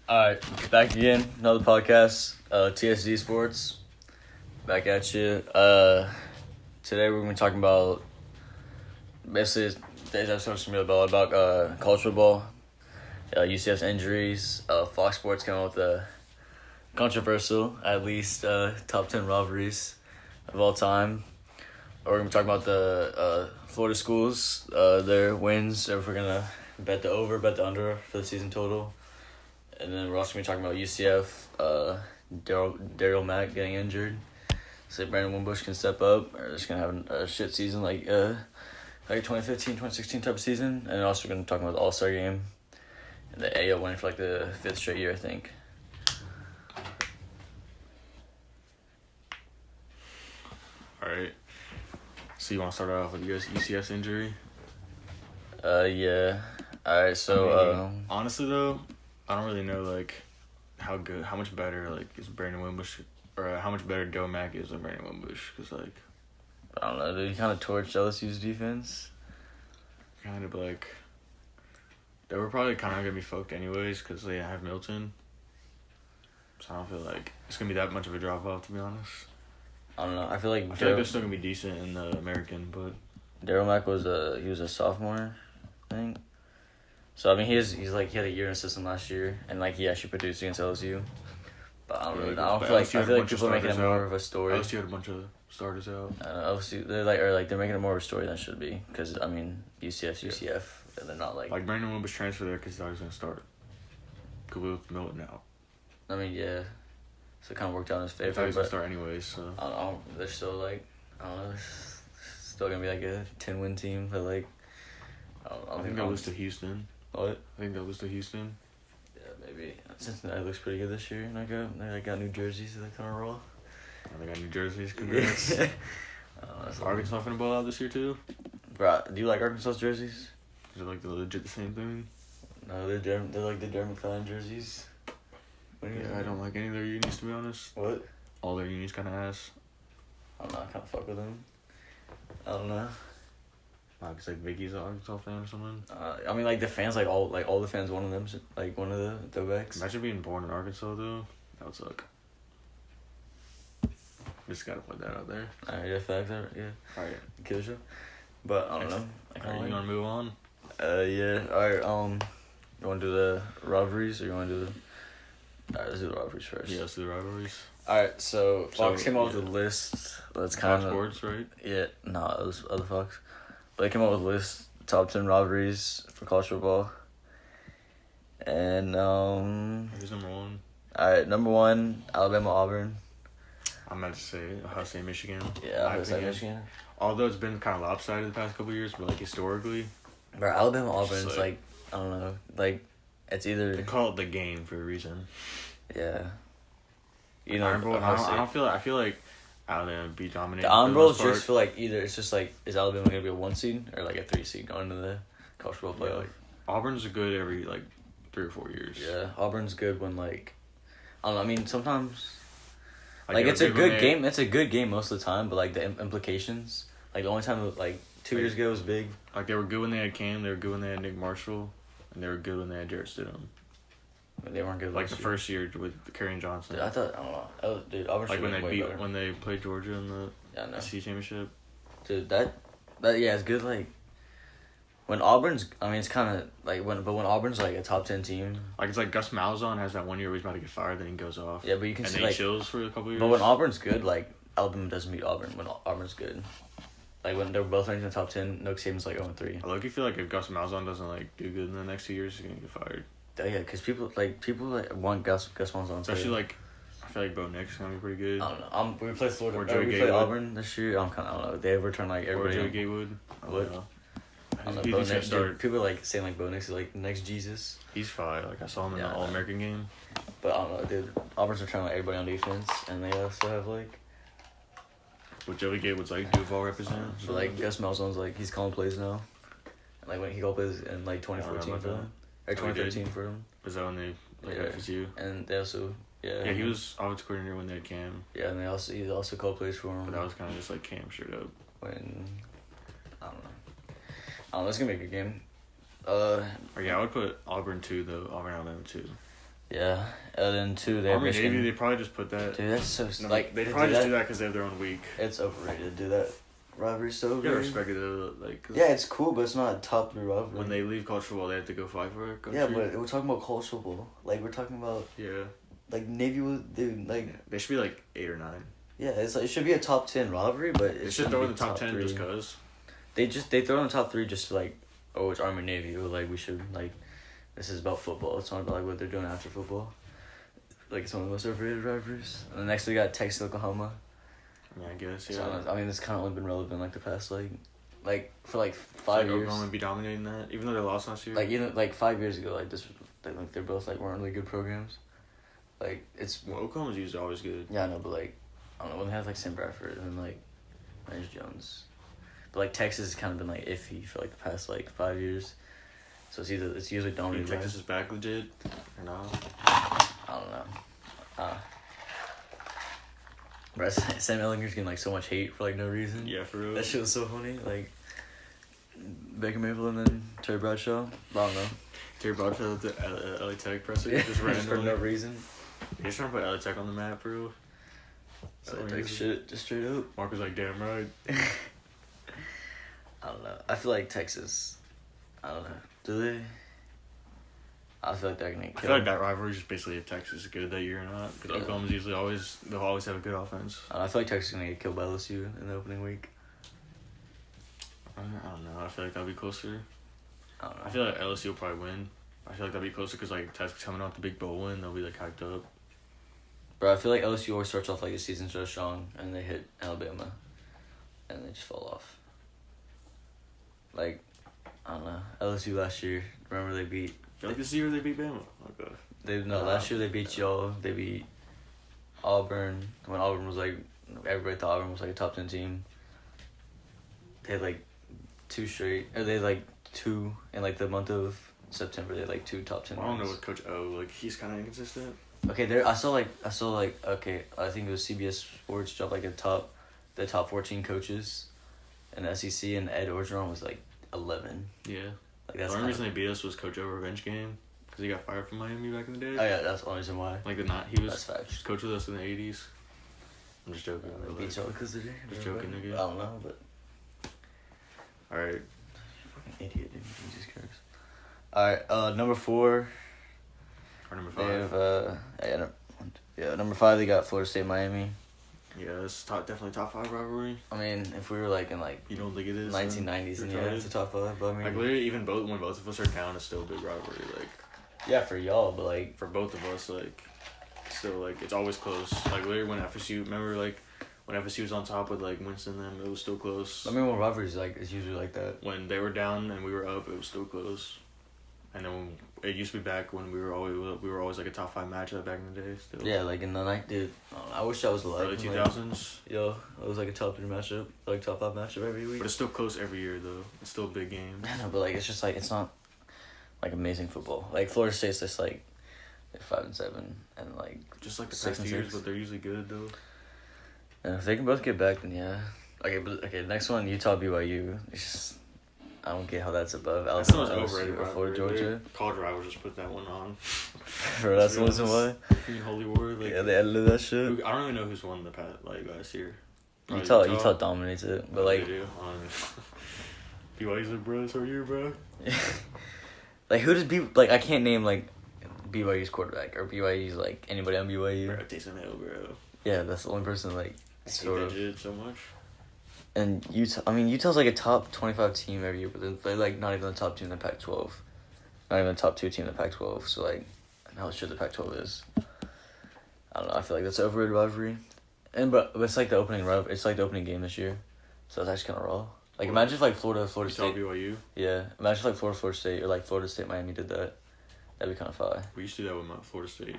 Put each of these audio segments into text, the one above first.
Alright, back again. Another podcast. TSD Sports. Back at you. Today we're going to be talking about, basically, today's episode is going to be about college football, UCF's injuries. Fox Sports came out with a controversial, at least, top 10 rivalries of all time. We're going to be talking about the Florida schools, their wins, if we're going to bet the over, bet the under for the season total. And then we're also going to be talking about UCF, Daryl Mack getting injured. So if Brandon Wimbush can step up, or just going to have a shit season like 2015, 2016 type of season. And also going to talk about the All-Star game. And the AO winning for like the 5th straight year, I think. Alright. So you want to start off with UCF's injury? Yeah. Alright, so... honestly, though, I don't really know, like, how much better, like, is Brandon Wimbush, or how much better Joe Mack is than Brandon Wimbush, because, like... I don't know, dude, he kind of torched LSU's defense. Kind of, like... They were probably kind of going to be fucked anyways, because they have Milton. So I don't feel like it's going to be that much of a drop-off, to be honest. I don't know, I feel like they're still going to be decent in the American, but... Daryl Mack was a sophomore, I think. So I mean, he had a year in the system last year, and like he actually produced against LSU. But I feel like people are making it more of a story. LSU had a bunch of starters out. LSU they're making it more of a story than it should be, because I mean UCF, and they're not like Brandon Wimbush transferred there because he thought he was gonna start. With Milton out. I mean, yeah, so it kind of worked out in his favor. I thought he was gonna start anyways. So I don't know. They're still like still gonna be like a 10-win team, but like I think they'll lose to Houston. What? I think they'll lose to Houston. Yeah, maybe. Cincinnati looks pretty good this year, and they got new jerseys, so they kind of roll. They got new jerseys. Congrats. Arkansas finna ball out this year too. Bro, do you like Arkansas's jerseys? Is it like legit the same thing? No, they're like the Dermot Fine jerseys. I don't like any of their unis, to be honest. What? All their unis kind of ass. I don't know. I kind of fuck with them. I don't know. Cause like Vicky's an Arkansas fan or something. I mean, like the fans, like all the fans, one of them's like one of the throwbacks. Imagine being born in Arkansas though. That would suck. Just gotta put that out there. Alright, yeah, facts. Yeah. Alright. Kill show. But I don't know. You wanna move on? Yeah. Alright. You wanna do the rivalries or you wanna do the? Alright, let's do the rivalries first. Yeah, let's do the rivalries. Alright, so Fox came out with a list. That's kind of Fox Sports, right? Yeah. No, it was other Fox. But they came out with a list, top 10 rivalries for college football. And, Who's number one? Alright, number 1, Alabama-Auburn. I'm about to say Ohio State, Michigan. Yeah, Ohio State, Michigan. Although it's been kind of lopsided the past couple of years, but, like, historically. Bro, Alabama-Auburn's, like, I don't know. Like, it's either... They call it the game for a reason. Yeah. You know, I feel like Alabama be dominating. The Iron Bowls just feel like either it's just like, is Alabama going to be a 1 seed or like a 3 seed going into the college football playoff? Yeah, like, Auburn's good every like 3 or 4 years. Yeah, Auburn's good when like, I don't know, I mean sometimes, like it's a good game. It's a good game most of the time, but like the implications, like the only time like 2 years ago was big. Like they were good when they had Cam, they were good when they had Nick Marshall, and they were good when they had Jarrett Stidham. They weren't good. Like the first year with Kerryon Johnson. Dude, I don't know. Dude, Auburn like when they played Georgia in the SEC championship. Dude, that yeah, it's good. Like when Auburn's, I mean, it's kind of like when Auburn's like a top 10 team. Like it's like Gus Malzahn has that 1 year where he's about to get fired, then he goes off. Yeah, but you can see like chills for a couple years. But when Auburn's good, like Alabama doesn't beat Auburn. When Auburn's good, like when they're both ranked in the top 10, Nick Saban's like 0-3. I feel like if Gus Malzahn doesn't like do good in the next 2 years, he's gonna get fired. Oh, yeah, because people want Gus Malzahn. Especially like, I feel like Bo Nix's gonna be pretty good. I don't know. We play Florida. Or Joey we play Auburn this year. I don't know. They overturn like everybody. Or Joey Gatewood. What? I don't know. Bo Nix, people are like saying like Bo Nix is like the next Jesus. He's fire. Like I saw him in the All-American game. But I don't know, dude. Auburn's are trying like everybody on defense, and they also have like. What Joey Gatewood's like Duval represent. But like Gus Malzahn's like he's calling plays now, and like when he called plays in like 2014 for them. Or 2013 for him. Was that when they played FSU? And they also, Yeah, he was offensive coordinator when they had Cam. Yeah, and he also called plays for him. But that was kind of just like Cam straight up. When, I don't know. It's going to be a good game. Yeah, I would put Auburn 2, though. Auburn, Alabama 2. Yeah, and then 2 they have Army Michigan. Navy, they probably just put that. Dude, that's so No, like they to probably do just do that because they have their own week. It's overrated to do that. Rivalry's so You gotta overrated. respect it though, like. 'Cause Yeah, it's cool, but it's not a top 3 rivalry. when they leave college football, they have to go fight for it. Yeah, but we're talking about college football. Like we're talking about Yeah. like Navy was dude like They should be like 8 or 9. yeah, it's like, it should be a top 10 rivalry, but They it should shouldn't throw be in the top 10 3. just cause. They throw in the top 3 just to like, oh, it's Army Navy, or like we should like this is about football. It's not about like what they're doing after football. Like it's one of the most overrated rivalries. And then next we got Texas Oklahoma. Yeah, I guess, yeah. So, I mean, it's kind of only been relevant like the past like for like 5 like years. Oklahoma be dominating that, even though they lost last year. Like even like 5 years ago, like this, like they're both like weren't really good programs. Like it's Well, Oklahoma's usually always good. yeah, I know, but like I don't know when they have like Sam Bradford and like Lance Jones, but like Texas has kind of been like iffy for like the past like 5 years. So it's usually I mean, dominated. by- Texas is back legit or no? I don't know. Bro, Sam Ellinger's getting like so much hate for like no reason. Yeah, for real. That shit was so funny. Like Baker Mayfield and then Terry Bradshaw. I don't know. Terry Bradshaw at the LA Tech presser Yeah, just randomly. for no reason. He's trying to put LA Tech on the map, bro. So like shit, just straight up. Mark was like, damn right. I don't know. I feel like Texas. I don't know. Do they? I feel like they're gonna kill. I feel like that rivalry is just basically if Texas is good that year or not. Because Yeah. Oklahoma's usually they'll always have a good offense. I feel like Texas is gonna get killed by LSU in the opening week. I don't know. I feel like that'll be closer. I don't know. I feel like LSU will probably win. I feel like that'll be closer because like Texas coming off the big bowl win, they'll be like hyped up. Bro, I feel like LSU always starts off like a season so strong and they hit Alabama and they just fall off. Like, I don't know. LSU last year, remember they beat. I feel like this year they beat Bama. Okay. Last year they beat y'all. They beat Auburn when Auburn was like, everybody thought Auburn was like a top 10 team. They had like 2 straight, or they had like 2 in like the month of September. They had like 2 top 10 I don't know wins. with Coach O. Like he's kind of inconsistent. Okay, I saw like okay, I think it was CBS Sports dropped like the top 14 coaches in the SEC, and Ed Orgeron was like 11. Yeah. Like The that's only reason they beat us was Coach O revenge game because he got fired from Miami back in the day. Oh yeah, that's the only reason why. Like he was That's facts. coach with us in the 80s. I'm just joking. They but, beat like, y'all because they did. just joking, nigga. I don't know, but all right. fucking idiot, dude. Jesus Christ. All right, number 4. Or number They 5. have number 5 they got Florida State Miami. Yeah, it's definitely top 5 rivalry. I mean, if we were like in like You don't think it is? 1990s, then yeah, retarded? it's a top 5. But I mean, Like literally, even when both of us are down, it's still a big rivalry. Like yeah, for y'all, but like for both of us, like still like it's always close. Like literally when FSU, remember like when FSU was on top with like Winston and them, it was still close. I mean, when rivalries like it's usually like that. When they were down and we were up, it was still close. And then when, it used to be back when we were always like a top 5 matchup back in the day. Still. Yeah, like in the night, dude. I wish I was alive. Early when, 2000s. Like, yo, it was like a top 3 matchup, like top 5 matchup every week. But it's still close every year though. It's still a big game. I know, but like it's just like it's not like amazing football. Like Florida State's just like they're 5-7 and like Just like the 6 past and years, 6. but they're usually good though. And if they can both get back, then yeah. Okay. Next one, Utah BYU. It's just I don't get how that's above That's the Alabama, most overrated LSU, or Florida, rivalry. Georgia. College rivals just put that one on. Bro, that's the reason why. Freaking Holy War, like Yeah, they edited that shit. I don't really know who's won the past last year. Utah dominates it, but like, they do. BYU's like, bro, it's our year, bro. like who does like I can't name like BYU's quarterback or BYU's like anybody on BYU. Bro, Taysom Hill, bro. Yeah, that's the only person like I hate sort that of. shit so much. And Utah, I mean Utah's like a top 25 team every year, but they're like not even the top 2 in the Pac-12. Not even the top 2 team in the Pac-12. So like, how shit the Pac-12 is. I don't know. I feel like that's an overrated rivalry, but it's like the opening It's like the opening game this year, so it's actually kind of raw. Like imagine if like Florida Utah, State. BYU. Yeah, imagine if like Florida State or like Florida State Miami did that. That'd be kind of fire. We used to do that with Florida State.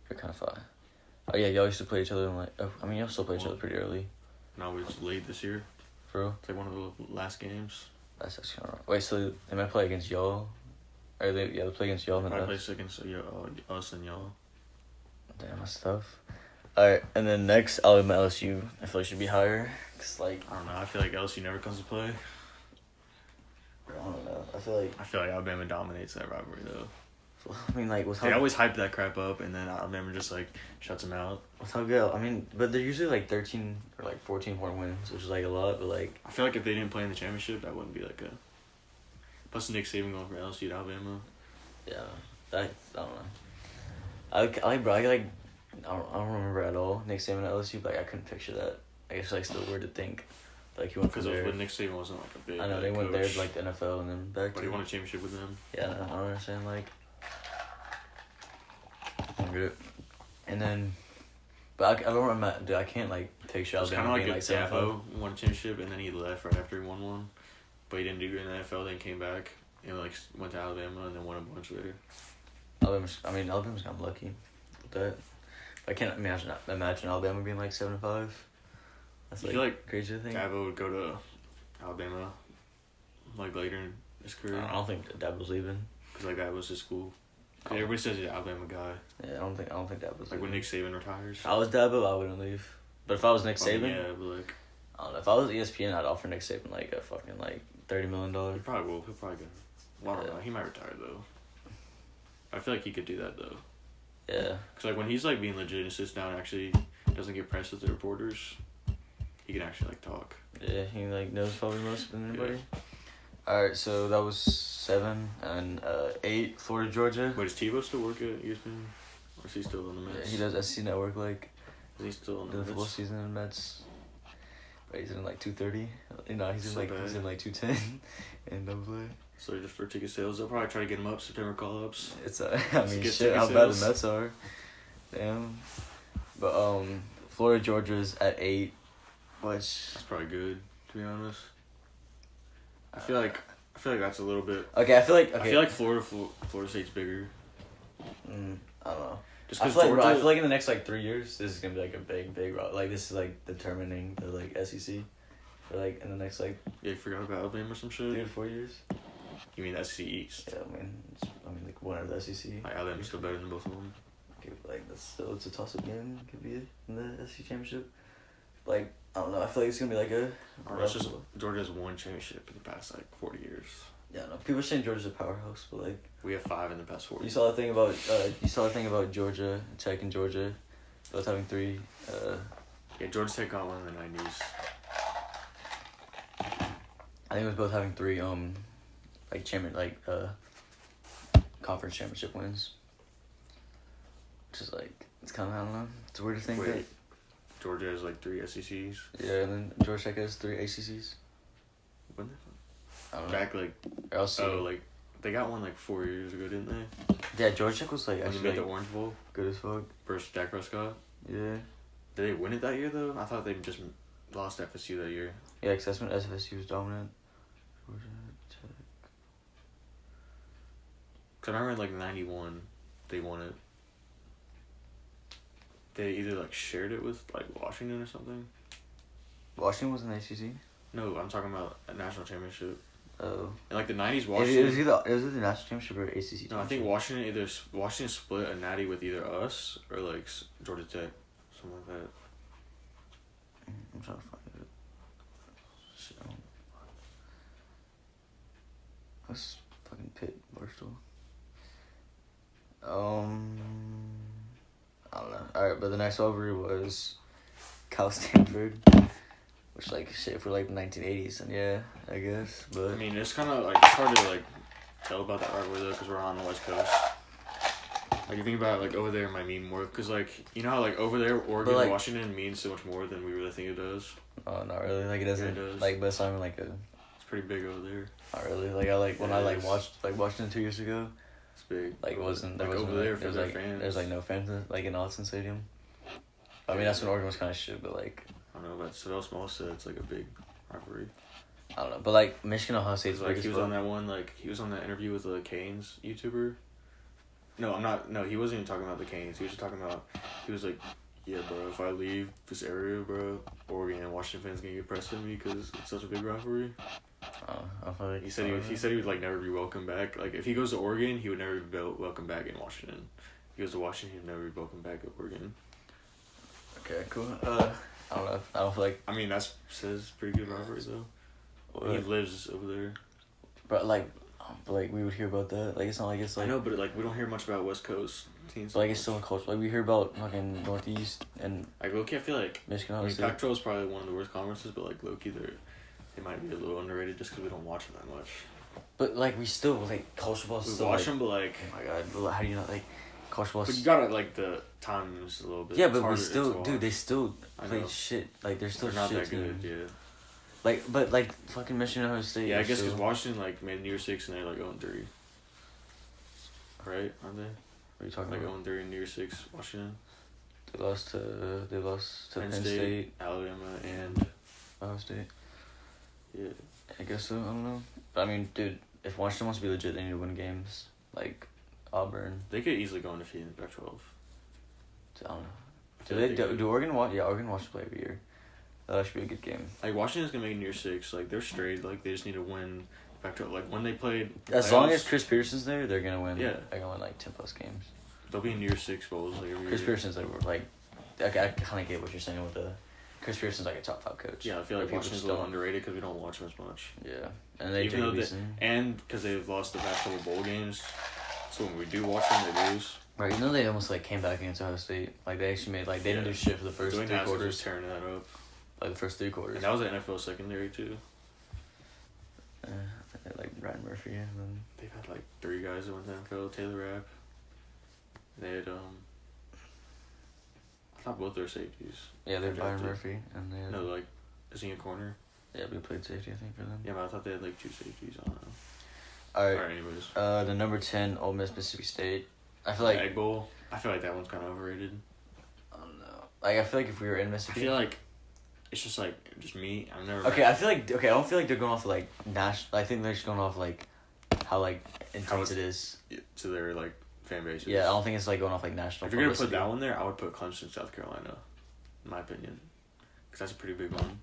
They're kind of fire. Oh yeah, y'all used to play each other in like. Oh, I mean y'all still play each other pretty early, Now it's late this year. bro. It's like one of the last games. That's actually kind of raw. Wait, so they might play against y'all, or they play against y'all. Probably And play us. against us and y'all. Damn, that's tough. Alright, and then next, Alabama LSU. I feel like should be higher. Cause like, I don't know. I feel like LSU never comes to play. I don't know. I feel like I feel like Alabama dominates that rivalry though. I mean, like, They always hype that crap up, and then Alabama just like shuts them out. With how good, I mean, but they're usually like 13 or like 14-point wins, which is like a lot. But like, I feel like if they didn't play in the championship, that wouldn't be like a. Plus Nick Saban going from LSU to Alabama. yeah, I don't know. I don't remember at all Nick Saban at LSU, but like, I couldn't picture that. I guess like still weird to think, like he went from Because there. when Nick Saban wasn't like a big. I know they went there to like the NFL and then back. But he won a championship with them. Yeah, I don't understand like. And then, but I don't remember. Dude, I can't like picture It was kind Alabama of being like like if Dabo won a championship and then he left right after he won one, but he didn't do good in the NFL. Then came back and like went to Alabama and then won a bunch later. Alabama's kind of lucky with that. I can't imagine Alabama being like 7-5. That's I like, feel like crazy to think. Dabo would go to Alabama like later in his career. I don't think Dabo's leaving. Because like that was his school. Everybody says he's an Alabama guy. Yeah, I don't think Dabo's Like leaving. when Nick Saban retires. If I was Dabo, I wouldn't leave. But if I was Nick Saban, yeah, but like I don't know. If I was ESPN, I'd offer Nick Saban like a fucking like $30 million. he probably will. He'll probably go. Well, I don't know. He might retire though. I feel like he could do that though. Yeah. Cause like when he's like being legit and sits down and actually doesn't get pressed with the reporters, he can actually like talk. Yeah, he like knows probably most than anybody. Yeah. All right, so that was 7 and 8. Florida, Georgia. Wait, does Tebow still work at ESPN, or is he still on the Mets? Yeah, he does SC Network like. Is he still on the full season in the Mets? But he's in like 230. You know, he's in So bad. he's in like 210 in AA. So just for ticket sales, they'll probably try to get him up September call ups. It's I mean get shit, how ticket bad sales. the Mets are. Damn. But Florida, Georgia's at 8, which That's probably good, to be honest. I feel like that's a little bit. okay. I feel like Florida State's bigger. I don't know. Just I because feel like in the next like 3 years, this is gonna be like a big like this is like determining the like SEC for like in the next like. Yeah, you forgot about Alabama or some shit. 3 to 4 years. You mean the SEC East? Yeah, I mean like winner of the SEC. Like Alabama's still better than both of them. Okay, like it's a toss up game. Could be in the SEC championship. Like I don't know. I feel like it's gonna be like a. It's just Georgia's won championship in the past like 40 years. Yeah, no. People are saying Georgia's a powerhouse, but like. We have 5 in the past 40. You saw the thing about Georgia Tech and Georgia, both having 3. Yeah, Georgia Tech got one in the 90s. I think it was both having 3 conference championship wins. Which is like it's kind of I don't know. It's weird to think Wait, that. Georgia has like 3 SECs. Yeah, and then Georgia Tech has 3 ACCs. When I don't know. back like Or else, like they got one like 4 years ago, didn't they? yeah, Georgia Tech was like When they actually made the like, Orange Bowl good as fuck. versus Dak Prescott. Yeah. Did they win it that year though? I thought they just lost FSU that year. Yeah, because that's when SFSU was dominant. Georgia Tech. Cause I remember in like '91, they won it. They either like shared it with like Washington or something. Washington was in the ACC. No, I'm talking about a national championship. Oh. In like the '90s, It Washington. was either the national championship or ACC. No, I think Washington split a natty with either us or like Georgia Tech, something like that. I'm trying to find it. Shit, that's fucking Pitt, Barstool. I don't know. Alright, but the next rivalry was Cal Stanford, which like shit for like the 1980s, and yeah, I guess. But I mean, it's kind of like it's hard to like tell about that rivalry though, because we're on the West Coast. Like you think about it, like over there, it might mean more, because like you know how like over there, Oregon, like, Washington means so much more than we really think it does. oh, not really. Like it doesn't. Yeah, it does. Like, but it's not even like a. It's pretty big over there. Not really. Like I like when Yeah, I like it is. watched like Washington 2 years ago. It's big. Like it wasn't there like wasn't over there like, for their like, fans. There's like no fans like in Austin Stadium. I mean that's when Oregon was kind of shit, but like. I don't know, but Savell Small said it's like a big rivalry. I don't know, but like Michigan Ohio State's Like big he as was fuck. on that one, like he was on that interview with the Canes YouTuber. No, I'm not. No, he wasn't even talking about the Canes. He was just talking about. He was like, "Yeah, bro, if I leave this area, bro, Oregon and Washington fans gonna get pressed at me because it's such a big rivalry." I feel like He said he would like never be welcome back. Like if he goes to Oregon, he would never be welcome back in Washington. If he goes to Washington, he'd never be welcome back at Oregon. Okay, cool. I don't know. I don't feel like. I mean, that's says pretty good rivalry though. He lives over there. But like, But like we would hear about that. Like it's not like it's like I know, but like we don't hear much about West Coast teams. But like it's still a culture. Like we hear about fucking Northeast and like low-key, I feel like Michigan. I mean, Pac-12 is probably one of the worst conferences, but like low-key they might be a little underrated just because we don't watch them that much. But like we still like college football. We still watch like, them, but like oh my god, but how do you not like college football? But you gotta like the times a little bit. Yeah, it's but we harder still, to watch. dude. They still play shit. Like they're still not shit that good. team. Yeah. Like, but like fucking Michigan, Ohio State. Yeah, I guess because still... Washington like made New Year's Six and they're like 0-3. Right? Aren't they? What are you talking about? Like 0-3 in New Year's Six, Washington. They lost to Penn State, Alabama, and Ohio State. Yeah. I guess so. I don't know. But I mean, dude, if Washington wants to be legit, they need to win games. Like Auburn. They could easily go undefeated in the Pac-12. I don't know. Do Oregon watch? Yeah, Oregon watch play every year. That should be a good game. Like Washington's gonna make New Year's Six. Like they're straight. Like they just need to win Pac-12. Like when they played. As long as Chris Pearson's there, they're gonna win. Yeah. They're gonna win like 10+ games. They'll be in New Year's Six bowls like every Chris year. Pearson's like I kind of get what you're saying with the. Chris Pearson's like a top 5 coach. Yeah, I feel like Washington's a little underrated because we don't watch them as much. Yeah, and they even though and because they've lost the past couple bowl games, so when we do watch them, they lose. Right, you know they almost like came back against Ohio State. Like they actually made like they didn't do shit for the first 3 quarters. Was tearing that up. Like the first 3 quarters. And that was an NFL secondary too. Like Ryan Murphy and then they've had like 3 guys that went to the NFL. Taylor Rapp. They had I thought both their safeties. Yeah, they're Byron Murphy and they had, no, like is he a corner? Yeah, we played safety I think for them. Yeah, but I thought they had like 2 safeties. I don't know. Alright, anyways. The number 10 Ole Miss Mississippi State. I feel like Egg Bowl. I feel like that one's kind of overrated. I don't know. Like I feel like if we were in Mississippi, I feel like it's just like just me. I've never. Okay, I feel like I don't feel like they're going off like national. I think they're just going off like how like intense it is to their like fan bases. Yeah, I don't think it's like going off like national. If you're gonna put that one there, I would put Clemson, South Carolina, in my opinion, because that's a pretty big one.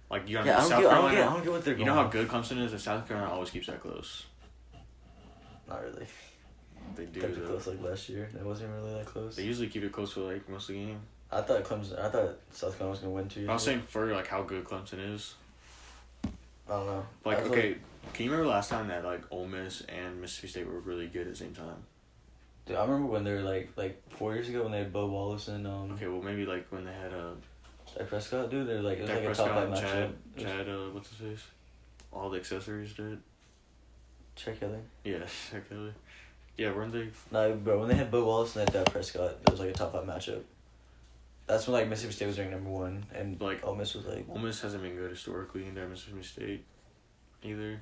Like you gotta South Carolina. I don't get what they're going. You know how good Clemson is, and South Carolina always keeps that close. Not really. They do. Kept it close like last year. It wasn't really that close. They usually keep it close for like most of the game. I thought South Carolina was gonna win 2 years. I was saying for like how good Clemson is. I don't know. Like okay, can you remember last time that like Ole Miss and Mississippi State were really good at the same time? Dude, I remember when they were like 4 years ago when they had Bo Wallace and Okay, well maybe like when they had Dak Prescott, dude. They're like it was Dak like Prescott, a top 5 matchup. Chad, what's his face? All the accessories, dude. Check Kelly. Yeah, Check Kelly. Yeah, weren't they? No, bro. When they had Bo Wallace and they had Dak Prescott, it was like a top 5 matchup. That's when like Mississippi State was ranked number 1, and like Ole Miss was like. Ole Miss hasn't been good historically, and Mississippi State, either.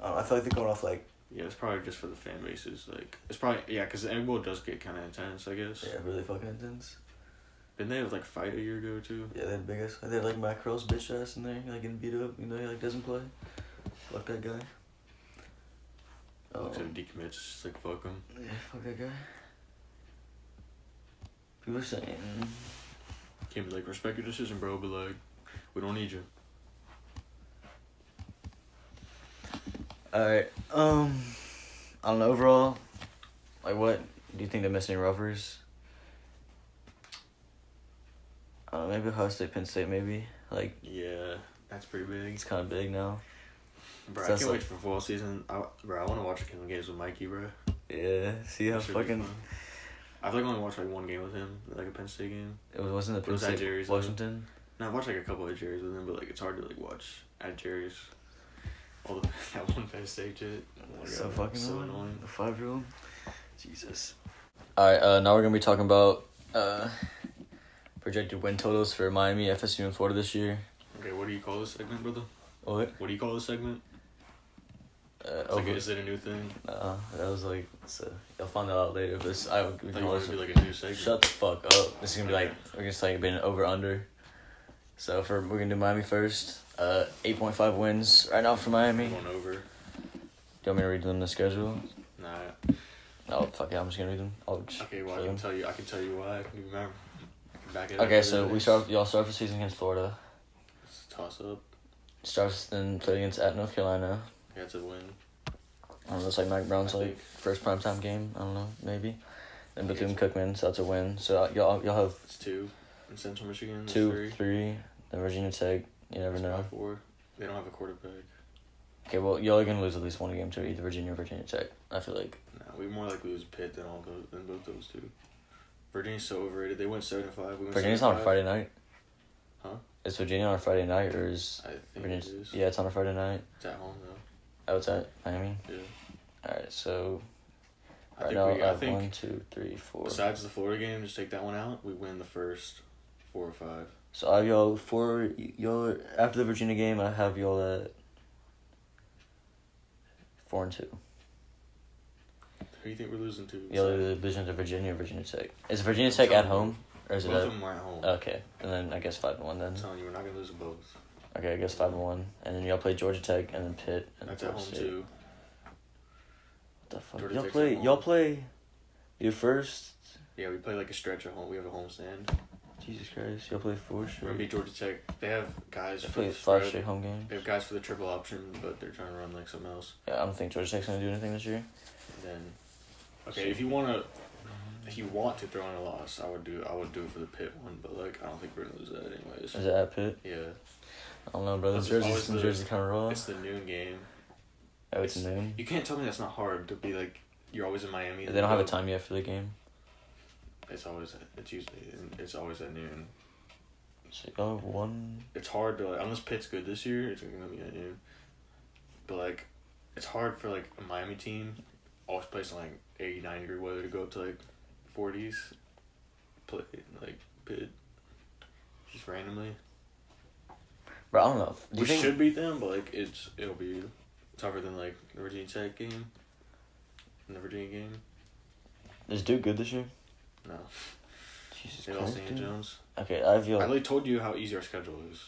I feel like they're going off like. Yeah, it's probably just for the fan bases. Like it's probably because the Egg Bowl does get kind of intense, I guess. Yeah, really fucking intense. Didn't they like fight a year ago too? Yeah, they had the biggest. They had like Matt Curl's bitch ass in there, like getting beat up. You know, he like doesn't play. Fuck that guy. Looks like decommits, just like fuck him. Yeah, fuck that guy. People are saying. Can't be like, respect your decision, bro, but like, we don't need you. Alright, I don't know, overall, like, what do you think they're missing rivalries? Maybe Ohio State, Penn State, maybe. Like, yeah, that's pretty big. It's kind of big now. Bro, I can't wait for football season. I want to watch a couple games with Mikey, bro. Yeah, see how fucking. I feel like I only watched like one game with him, like a Penn State game. It wasn't the Penn State Jerry's Washington. No, I watched like a couple of Jerry's with him, but like it's hard to like watch at Jerry's. All the that one Penn State shit. Oh so God, fucking so annoying. The 5-year-old. Jesus. All right, now we're gonna be talking about projected win totals for Miami, FSU, and Florida this year. Okay, what do you call this segment, brother? What? What do you call this segment? Is it a new thing? That was like, you'll find that out later. But I thought you wanted to be like a new segment. Shut the fuck up. This is gonna be like, we're gonna say been over under. So we're gonna do Miami first. 8.5 wins right now for Miami. Going over. Do you want me to read them the schedule? Nah. Oh fuck yeah, I'm just gonna read them. Okay, well I can tell you why. I can remember. Back it okay, so y'all start the season against Florida. It's a toss up. Starts then played against at North Carolina. Yeah, it's a win. I don't know, it's like Mike Brown's like first primetime game. I don't know, maybe. Then Bethune-Cookman, so that's a win. So y'all have. It's 2 in Central Michigan. 2, 3. Then Virginia Tech. You never know. 4. They don't have a quarterback. Okay, well, y'all are gonna lose at least one game to either Virginia or Virginia Tech. I feel like. Nah, we more likely lose Pitt than both those two. Virginia's so overrated. They went 7-5. We went Virginia's 7-5. on a Friday night. Huh? Is Virginia on a Friday night or is I think Virginia's? it is. Yeah, it's on a Friday night. It's at home though. Oh, it's at Miami. Yeah. All right, so I right think now we. I I have think 1, 2, 3, 4. besides the Florida game, just take that one out. We win the first 4 or 5. So I have y'all y'all after the Virginia game. I have y'all at 4 and 2. Who do you think we're losing to? Y'all are losing to Virginia or Virginia Tech. Is Virginia Tech at home or is it Both at? of them are at home. Okay, and then I guess 5 and 1 then. I'm telling you, we're not gonna lose them both. Okay, I guess 5 and 1, and then y'all play Georgia Tech and then Pitt and That's at Florida home State. too. What the fuck? Georgia Y'all Tech's play. at home. Y'all play. Your first. Yeah, we play like a stretch at home. We have a home stand. Jesus Christ! Y'all play 4 We're straight. gonna beat Georgia Tech. They have guys They for play the 5 spread. straight home games. They have guys for the triple option, but they're trying to run like something else. Yeah, I don't think Georgia Tech's gonna do anything this year. And then, okay, if you want to throw in a loss, I would do it for the Pitt one. But like, I don't think we're gonna lose that anyways. Is it at Pitt? Yeah, I don't know, brother. It's always Jersey's kind of raw. it's the noon game. Oh, it's noon. You can't tell me that's not hard to be like you're always in Miami. They don't have a time yet for the game. It's always at noon. So y'all have 1. It's hard to like, unless Pitt's good this year, it's gonna be at noon. But like, it's hard for like a Miami team, always plays in like 80-90 degree weather to go up to like 40s. Play like Pitt, just randomly. Bro, I don't know. Do you We think should beat them, but like it'll be tougher than like the Virginia Tech game. And the Virginia game. is Duke good this year? No. Jesus They lost Christ, St. dude. Jones. Okay, I feel. I really told you how easy our schedule is.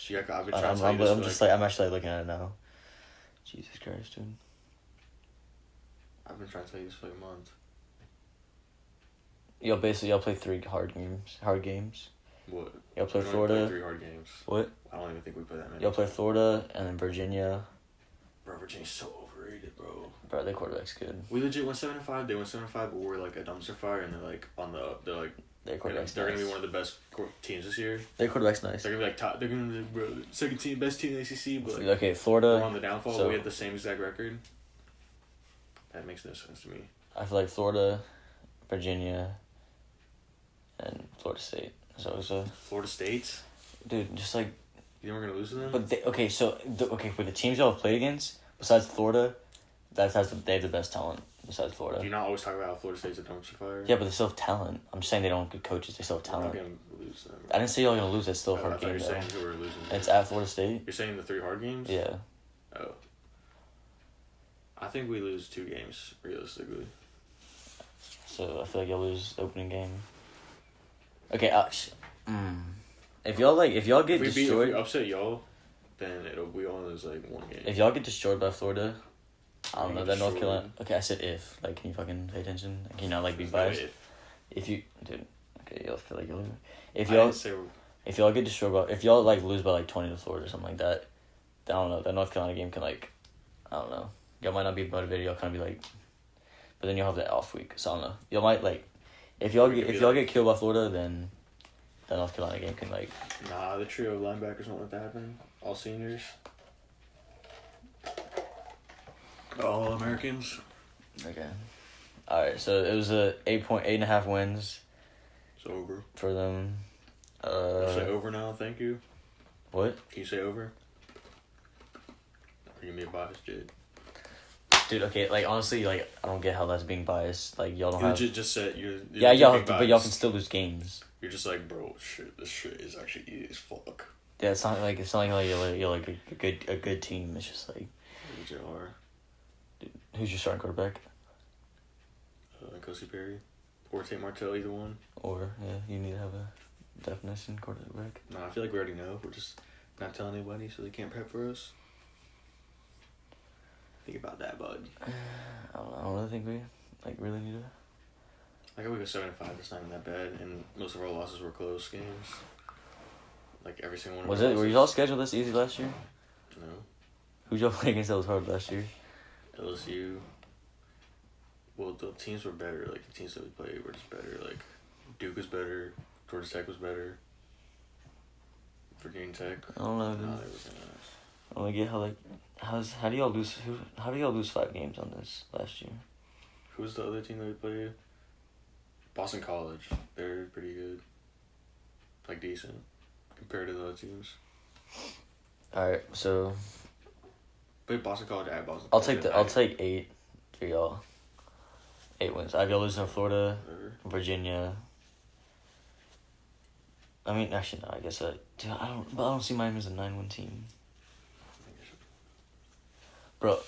Yeah, I've been trying I'm, to tell you this I'm for, just like I'm actually looking at it now. Jesus Christ, dude. I've been trying to tell you this for like a month. Y'all play 3 hard games. What? Y'all play We only Florida. played 3 hard games. What? I don't even think we play that many. Y'all play Florida and then Virginia. Bro, Virginia's so overrated, bro. Bro, their quarterback's good. We legit went 7-5. They went 7-5, but we're like a dumpster fire, and they're like on the up. They're like Their quarterback's they're nice. gonna be one of the best teams this year. Their quarterback's nice. They're gonna be like top. They're gonna be bro, second team, best team in the ACC. But like, Okay, we're Florida. on the downfall. so- We have the same exact record. That makes no sense to me. I feel like Florida, Virginia, and Florida State. So Florida State. dude, just like. You think we're gonna lose to them? But for the teams y'all have played against, besides Florida, they have the best talent besides Do Florida. you not always talk about how Florida State's a dumpster fire? Yeah, but they still have talent. I'm just saying they don't have good coaches. They still have We're not talent. gonna lose them. I didn't say y'all gonna lose. That's still a I hard thought game you were though. saying who we're losing. And it's at Florida State. You're saying the 3 hard games? Yeah. Oh. I think we lose 2 games realistically. So I feel like y'all lose the opening game. Okay. If y'all get If we destroyed, upset y'all, then we only lose like 1 game. if y'all get destroyed by Florida, I don't We know get that North destroyed. Carolina. Okay, I said if. Like, can you fucking pay attention? Can you not like be There's no biased? if. If you, dude. Okay, y'all feel like y'all. If I y'all didn't say we're- if y'all get destroyed by, if y'all like lose by like 20 to Florida or something like that, then I don't know. That North Carolina game can like, I don't know. Y'all might not be motivated. Y'all kind of be like, but then you'll have that off week. So I don't know. Y'all might like, if y'all We get could if be y'all like- get killed by Florida, then that North Carolina game can like. Nah, the trio of linebackers won't let that happen. All seniors. All Americans. Okay. All right. So it was a 8.5 wins It's over. for them. Say over now, thank you. What? Can you say over? Or you gonna be a biased Jade? Dude, okay, like honestly, like I don't get how that's being biased. Like y'all don't You have. legit just said you're Yeah, legit y'all, being but y'all can biased. still lose games. You're just like, bro, this shit is actually easy as fuck. Yeah, it's not like you're like a good team. It's just like You legit are. who's your starting quarterback? Kosi Perry. Or Tate Martell, either one. Or yeah, you need to have a definition quarterback. No, I feel like we already know. We're just not telling anybody so they can't prep for us. Think about that, bud. I don't really think we like really need to. I got we go 7-5. It's not even that bad, and most of our losses were close games. Like every single one. Was of our it? Were losses. y'all scheduled this easy last year? No. Who'd y'all play against that was hard last year? LSU. Well, the teams were better. Like the teams that we played were just better. Like Duke was better. Georgia Tech was better. Virginia Tech. I don't know. No, Dude. they wasn't. I don't get how do y'all lose 5 games on this last year? Who's the other team that we played? Boston College. They're pretty good. Like, decent. Compared to the other teams. Alright, so... But Boston College at Boston College. I'll College. take 8 for y'all. 8 wins. I have y'all losing to Florida, Whatever. Virginia. I mean, actually, no, I guess I don't see Miami as a 9-win team. Bro,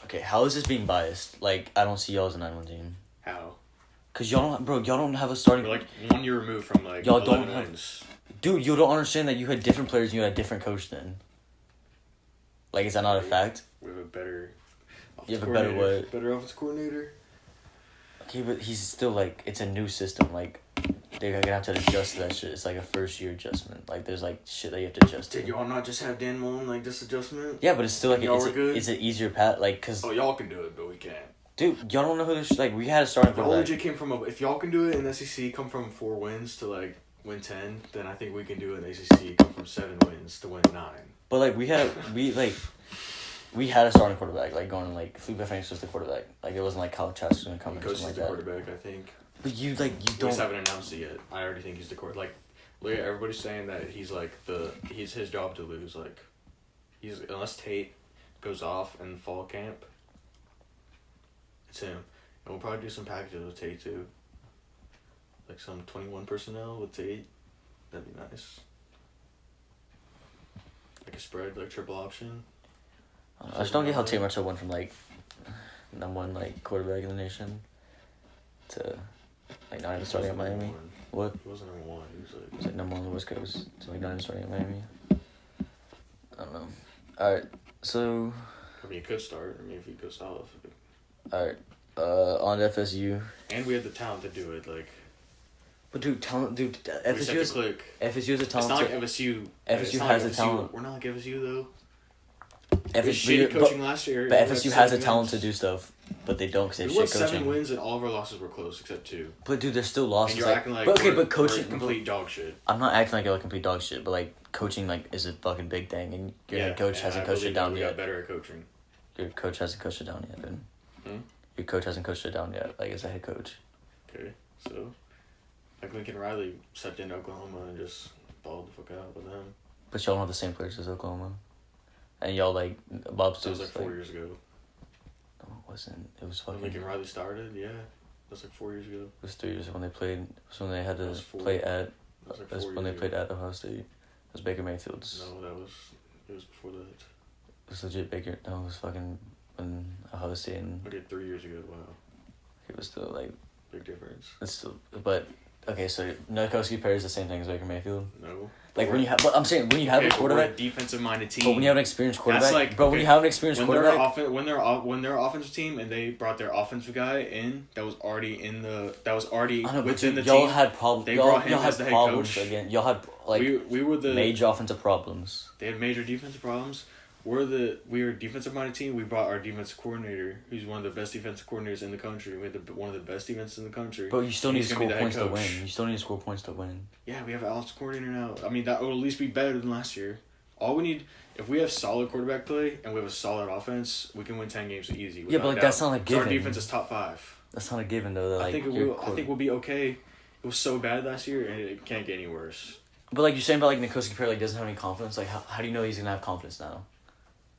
okay, how is this being biased? Like, I don't see y'all as a 9-win team. How? Cause y'all don't have a starting... We're like 1 year removed from like y'all 11 don't have... wins. Dude, you don't understand that you had different players and you had a different coach then. Like, is that not a fact? We have a better... You have a better what? Better offense coordinator. Okay, but he's still, like, it's a new system. Like, they're gonna have to adjust to that shit. It's like a first-year adjustment. Like, there's, like, shit that you have to adjust to. Did y'all not just have Dan Mullen, like, this adjustment? Yeah, but it's still, like, good? it's an easier path. Like, cause... Oh, y'all can do it, but we can't. Dude, y'all don't know who this... Like, we had a starting Y'all quarterback. legit came from a... If y'all can do it in the SEC, come from 4 wins to, like, win 10, then I think we can do it in the ACC, come from 7 wins to win 9. But, like, we had a starting quarterback, like, going, like, Felipe Franks was the quarterback. Like, it wasn't, like, Kyle Trask was going to come or Coach something is like the that. quarterback, I think. But you, like, you We don't... just haven't announced it yet. I already think he's the quarterback. Like, look, everybody's saying that he's, like, he's his job to lose. Like, unless Tate goes off in fall camp, it's him. And we'll probably do some packages with Tate, too. Like, some 21 personnel with Tate. That'd be nice. Like a spread, like, triple option. I just don't get how Tate Martell went from, like, #1, like, quarterback in the nation to, like, not even starting at Miami. What? He wasn't #1. He was like #1 on the West Coast to, like, not even starting at Miami. I don't know. Alright, so... I mean, he could start. I mean, if he goes south. Alright, on to FSU. And we had the talent to do it, like... But dude, FSU is a talent. It's not like FSU. FSU has a talent. We're not like FSU though. FSU Shitty coaching last year. But FSU has a talent to do stuff, but they don't because they have we won shit coaching. 7 wins and all of our losses were close except 2. But dude, there's still losses. And you're acting like but coaching we're complete dog shit. I'm not acting like you're like complete dog shit, but like coaching like is a fucking big thing, and your head coach hasn't coached it down we yet. got better at coaching. Your coach hasn't coached it down yet, dude. Your coach hasn't coached it down yet, like as a head coach. Okay, so like Lincoln Riley stepped into Oklahoma and just balled the fuck out with them. But y'all don't have the same players as Oklahoma, and y'all like Bob Stoops. That was like 4 years ago. No, it wasn't. It was fucking. When Lincoln Riley started, yeah. That was like 4 years ago. It was 3 years when they played. It was when they had to play at. That was like 4 when they years played ago. at Ohio State. It was Baker Mayfield's. No, it was before that. It was legit Baker. No, it was fucking when Ohio State and. Okay, 3 years ago. Wow. It was still like. Big difference. It's still, but okay. So Nikoski Perry is the same thing as Baker Mayfield. No. Like when you have, but I'm saying when you have a quarterback, we're a defensive-minded team. but when you have an experienced quarterback, That's like, bro. When you have an experienced quarterback, when they're offensive team and they brought their offensive guy in, that was already within the y'all team. Had problems. They y'all brought him had as the head problems coach. again. Y'all had like we were the major offensive problems. They had major defensive problems. We were a defensive-minded team. We brought our defensive coordinator, who's one of the best defensive coordinators in the country. We had one of the best defenses in the country. But you still need to score points to coach. win. You still need to score points to win. Yeah, we have an offensive coordinator now. I mean, that will at least be better than last year. All we need, if we have solid quarterback play and we have a solid offense, we can win 10 games easy. Yeah, but like that's not a given. Our defense is top 5. That's not a given though. Like, I think we'll be okay. It was so bad last year, and it can't get any worse. But like you're saying about like Nikoski Perry like doesn't have any confidence. Like how do you know he's gonna have confidence now?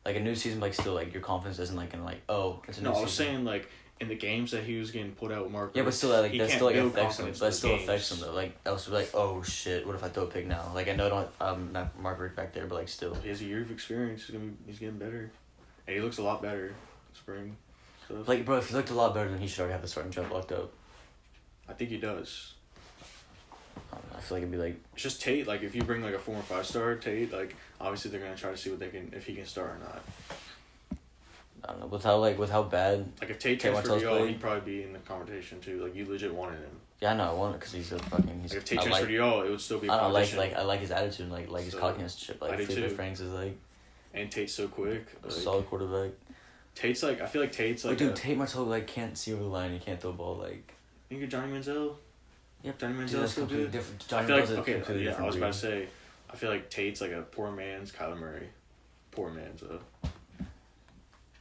Like a new season, like still like your confidence isn't like gonna like it's a new season. No, I was saying like in the games that he was getting pulled out with Mark. Yeah, but still like that still like affects him. That still games. affects him though. Like I was like, oh shit, what if I throw a pick now? Like I know I don't not Mark Rick back there, but like still. He has a year of experience. He's getting better, and he looks a lot better. Spring. Stuff. Like bro, if he looked a lot better, then he should already have the starting job locked up. I think he does. I don't know, I feel like it'd be like it's just Tate. Like if you bring like a 4 or 5 star Tate, like obviously they're gonna try to see if he can start or not. I don't know with how bad. Like if Tate transferred to y'all, he'd probably be in the conversation too. Like you legit wanted him. Yeah, I know I want it because he's a fucking. Like if Tate transferred to y'all, it would still be. I don't I like his attitude, like his cockiness and shit. Like I do Felipe too. Franks is like. And Tate's so quick. A solid quarterback. Tate's like I feel like Tate's like. Dude, Tate Martell like can't see over the line. He can't throw a ball like. Think of Johnny Manziel. Yep, Johnny Manziel's still good. Different. Johnny I feel like different I was about to say, I feel like Tate's like a poor man's Kyler Murray. poor man's I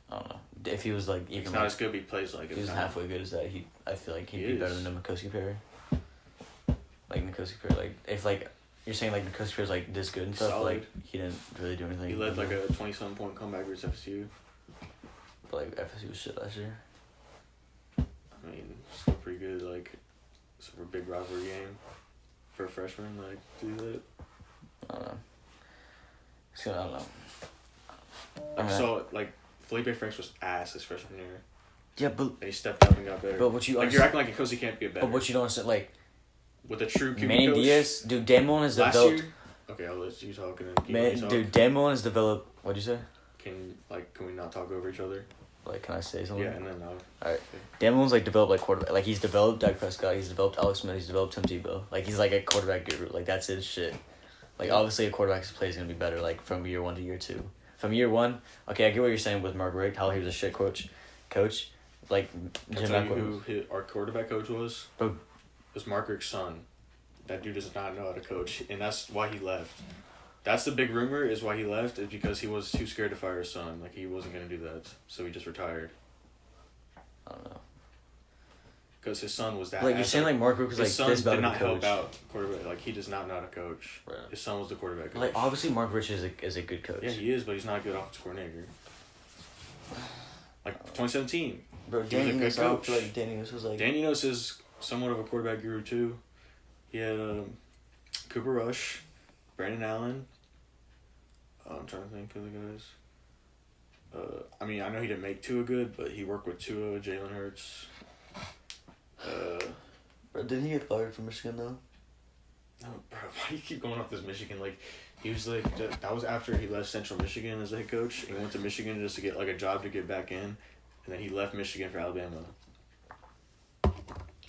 don't know. If he was like even he's not as good, but he plays like he was halfway good as that, I feel like he'd be better than Nikosi Perry. Like Nikosi Perry, like if like you're saying like Nikosi Perry's like this good and stuff, solid. like he didn't really do anything. He led like a 20-some point comeback versus FSU. But like FSU was shit last year. I mean, still pretty good. Like, super big rivalry game for a freshman. Like, do that. I don't know. I don't know. I mean, so like Felipe Franks was ass his freshman year. Yeah, but and he stepped up and got better. But what you like you're acting like Nkosi can't get better. But what you don't understand, like with a true QB Manny coach, Diaz, dude, Dan Mullen has developed. Year, okay, I'll let you talk and then talk. Dude, Dan Mullen has developed. What'd you say? Can we not talk over each other? Like, can I say something? Yeah, and then Alright. Okay. Dan Mullen's like developed like quarterback. Like he's developed Dak Prescott. He's developed Alex Smith. He's developed Tim Tebow. Like he's like a quarterback guru. Like that's his shit. Like obviously a quarterback's play is gonna be better. Like from year 1 to year 2. From year 1, okay, I get what you're saying with Mark Richt, how he was a shit coach. Like Jim who our quarterback coach was. Bro. It was Mark Richt's son. That dude does not know how to coach, and that's why he left. That's the big rumor is why he left is because he was too scared to fire his son. Like he wasn't gonna do that, so he just retired. I don't know. Because his son was that. Like you're saying, like Mark Richt was like this about did not to coach. help out quarterback. Like he does not know how to coach. Right. His son was the quarterback coach. Like obviously Mark Richt is a good coach. Yeah, he is, but he's not a good offensive coordinator. Like 2017. Bro, Danny Enos, I feel like Danny Enos was like. Danny Enos is somewhat of a quarterback guru too. He had Cooper Rush, Brandon Allen. I'm trying to think of the guys. I mean, I know he didn't make Tua good, but he worked with Tua, Jalen Hurts. Bro, didn't he get fired from Michigan though? No, bro. Why do you keep going off this Michigan? Like, he was like that was after he left Central Michigan as a head coach. He went to Michigan just to get like a job to get back in, and then he left Michigan for Alabama. I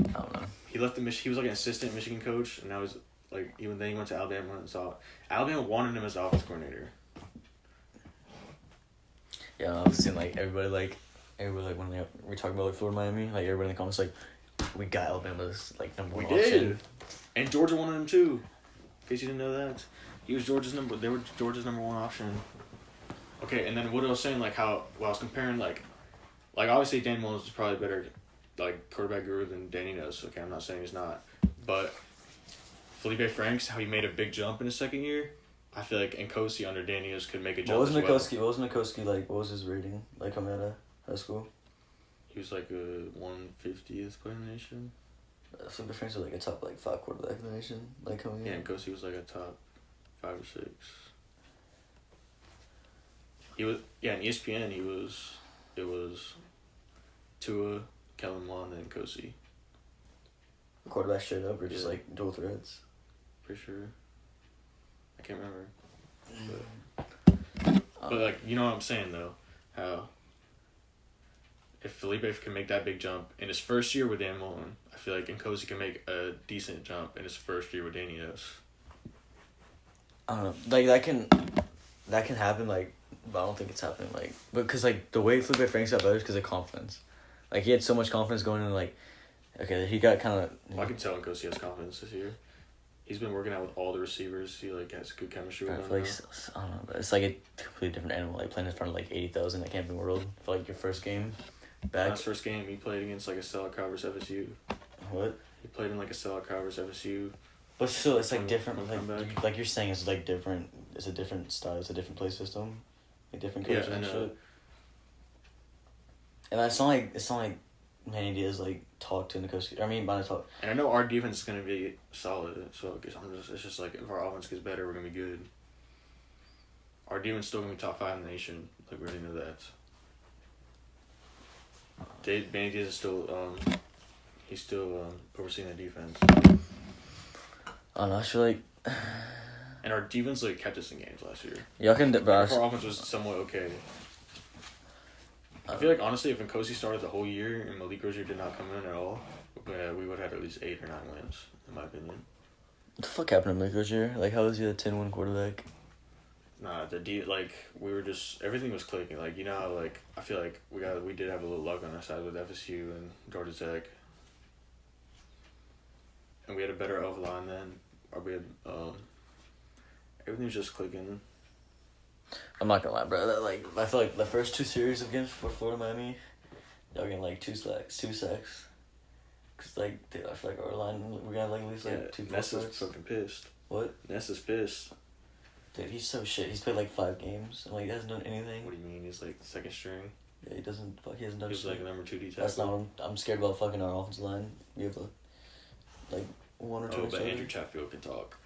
don't know. He left he was like an assistant Michigan coach, and now he's like then he went to Alabama and saw Alabama wanted him as the offense coordinator. Yeah, I've seen like everybody when we talk about like Florida Miami, like everybody in the comments like we got Alabama's like number one option. We did. And Georgia wanted him too. In case you didn't know that. They were Georgia's number 1 option. Okay, and then what I was saying, like how I was comparing like obviously Dan Mullen is probably better like quarterback guru than Danny Enos. Okay, I'm not saying he's not. But Felipe Franks, how he made a big jump in his second year, I feel like Nkosi under Danny Enos could make a jump. What was Nikosi like? What was his rating like coming out of high school? He was like a 150th player in the nation. Felipe Franks was like a top like 5 quarterback in the nation, like coming in. Yeah, Nkosi was like a top 5 or 6. He was in ESPN. It was Tua, Kellen Mond, and Nkosi. Quarterback straight up or just like dual threats? Pretty sure. I can't remember. But like you know what I'm saying though, how if Felipe can make that big jump in his first year with Dan Mullen, I feel like Nkosi can make a decent jump in his first year with Danny Enos. I don't know. Like that can happen. Like, but I don't think it's happening. Like, because like the way Felipe Franks got better is because of confidence. Like he had so much confidence going in. Like, okay, he got kind of. Well, I can tell Nkosi has confidence this year. He's been working out with all the receivers. He like has good chemistry with them. Like, I don't know. But it's like a completely different animal. Like playing in front of like 80,000 at Camping World for like your first game. Back. His first game, he played against like a sellout crowd versus FSU. What? He played in like a sellout crowd versus FSU. But still, it's like different. Like you're saying, it's like different. It's a different style. It's a different play system, like different coaches and shit. And it's not like Manny Diaz like talk to Nikosi. I mean, by talk. And I know our defense is gonna be solid. So it's just like if our offense gets better, we're gonna be good. Our defense is still gonna be top 5 in the nation. Like we already know that. Manny Diaz is still he's still overseeing the defense. I don't know. I feel like. And our defense like kept us in games last year. Y'all can. Our offense was somewhat okay. I feel like honestly, if Nkosi started the whole year and Malik Rozier did not come in at all, we would have had at least 8 or 9 wins, in my opinion. What the fuck happened to Malik Rozier? Like, how was he a 10-win quarterback? Nah, we were just everything was clicking. Like you know, how, like I feel like we did have a little luck on our side with FSU and Georgia Tech, and we had a better O line then. Or we had everything was just clicking. I'm not gonna lie, bro. That, like, I feel like the first two series of games for Florida Miami, y'all getting like two sacks. Cause like, dude, I feel like our line we're gonna have like at least like two. Nessa's fucking pissed. What? Nessa's pissed. Dude, he's so shit. He's played like 5 games and like he hasn't done anything. What do you mean? He's like second string. Yeah, he doesn't. He hasn't done. He's shit. like number 2 D tackle. That's not. I'm scared about fucking our offensive line. We have like 1 or 2. Oh, but Andrew Chatfield can talk.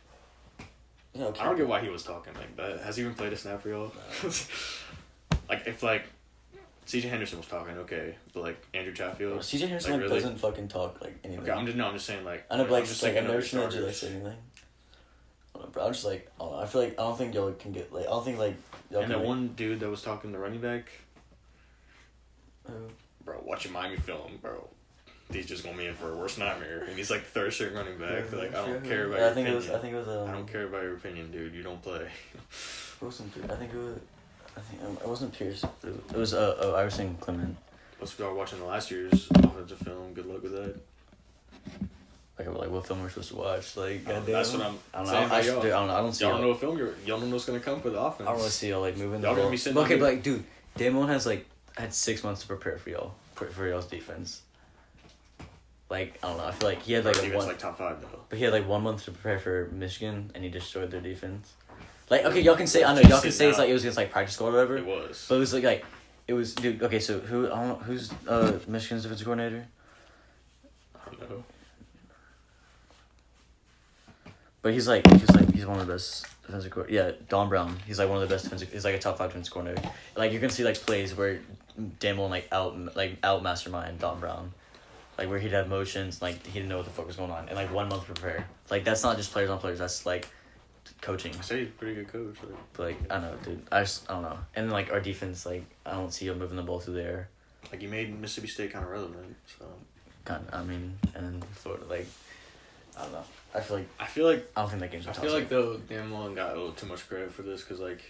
Yeah, okay. I don't get why he was talking like that. Has he even played a snap for y'all? No. Like if like C.J. Henderson was talking, okay, but like Andrew Chatfield. C.J. Henderson like, really? doesn't fucking talk like anything. Okay, I'm just saying like. I know, but like, I'm just like I've thinking never of seen that starters. like say anything. I don't know, bro. I'm just like, I don't know. I feel like I don't think y'all can get like I don't think like y'all And can. that like, one dude that was talking, the running back. Who? Bro, watching Miami film, bro. He's just gonna be in for a worst nightmare, and he's like third string running back. Like I don't care about your opinion. I think it was. I don't care about your opinion, dude. You don't play. It wasn't. I think it was. It wasn't Pierce. It was Iverson Clement. Let's start watching the last year's offensive film. Good luck with that. Like what film we're supposed to watch? Like goddamn. That's what I'm I don't know. saying. I don't know. I don't see. Y'all don't know what film y'all don't know what's gonna come for the offense. I don't really see y'all like moving. Y'all the gonna ball. be sitting. Okay, on but like, dude, Damon has like had 6 months to prepare for y'all's defense. Like I don't know. I feel like he had like defense one. like top 5 though. But he had like 1 month to prepare for Michigan, and he destroyed their defense. Like, okay, y'all can say, I know, y'all can say it's like it was against like practice squad or whatever. It was. But it was like it was, dude. Okay, so who I don't know who's Michigan's defensive coordinator. I don't know. But he's one of the best defensive coordinators. Yeah, Don Brown. He's like one of the best defensive. He's like a top 5 defensive coordinator. Like you can see like plays where Damon out mastermind Don Brown. Like where he'd have motions, like he didn't know what the fuck was going on, and like 1 month to prepare. Like that's not just players on players. That's like coaching. I say he's a pretty good coach. But like I don't know, dude. I don't know. And then like our defense, like I don't see him moving the ball through the air. Like he made Mississippi State kind of relevant. So. I mean, and then Florida, like I don't know. I feel like I don't think that game's. I feel like though Dan Mullen got a little too much credit for this because like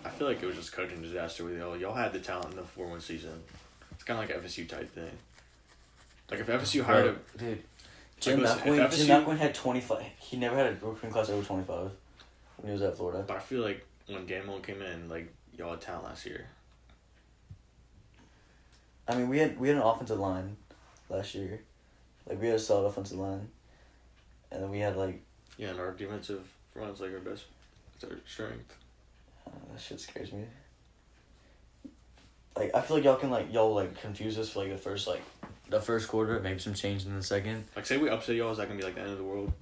I feel like it was just coaching disaster with y'all had the talent in the 4-1 season. It's kind of like a FSU type thing. Like if FSU hired a dude, Jim listen, McElwain had 25. He never had a recruiting class over 25 when he was at Florida. But I feel like when Dan Mullen came in, like y'all had talent last year. I mean, we had an offensive line last year, like we had a solid offensive line, and then we had like. Yeah, and our defensive front's like our best, it's our strength. That shit scares me. Like I feel like y'all confuse us for like the first quarter, maybe some change in the second. Like say we upset y'all, is that gonna be like the end of the world?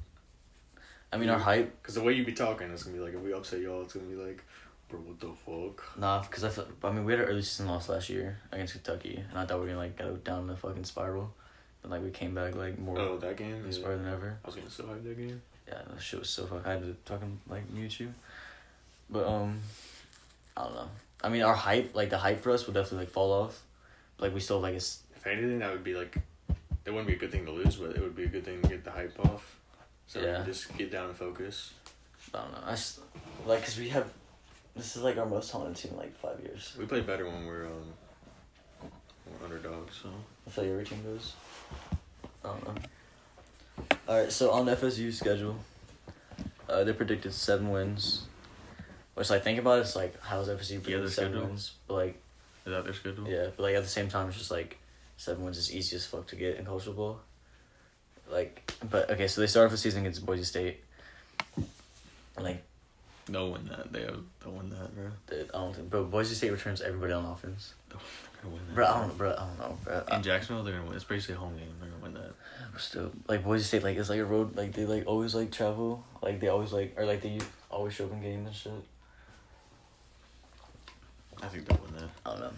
I mean, our hype. Because the way you be talking, it's gonna be like if we upset y'all, it's gonna be like, bro, what the fuck? Nah, because we had an early season loss last year against Kentucky, and I thought we were gonna like go down the fucking spiral, but like we came back like more. Oh, that game. Inspired than ever. I was getting so hyped that game. Yeah, that shit was so fucking. I had to fucking like mute you, but I don't know. I mean, our hype, like the hype for us, would definitely like fall off. Like we still have, like If anything, that would be like, that wouldn't be a good thing to lose, but it would be a good thing to get the hype off. So yeah. we can just get down and focus. I don't know. Cause we have, this is like our most talented team in like 5 years. We play better when we're underdogs. So I feel like every team does. I don't know. All right, so on FSU's schedule, they predicted 7 wins. Which, like, think about it, it's like, how's FSU predicted 7 wins? But, like... Is that their schedule? Yeah, but, like, at the same time, it's just, like, 7 wins is easy as fuck to get in college football. Like, but, okay, so they start off the season against Boise State. Like... They'll win that. They'll win that, bro. I don't think... But Boise State returns everybody on offense. They're gonna win that. Bro, I don't know, bro. In Jacksonville, they're gonna win. It's basically a home game. They're gonna win that. Still, like, Boise State, like, it's like a road... Like, they, like, always, like, travel. Like, they always, like... Or, like, they always show up in games and shit. I think they'll win that. I don't know.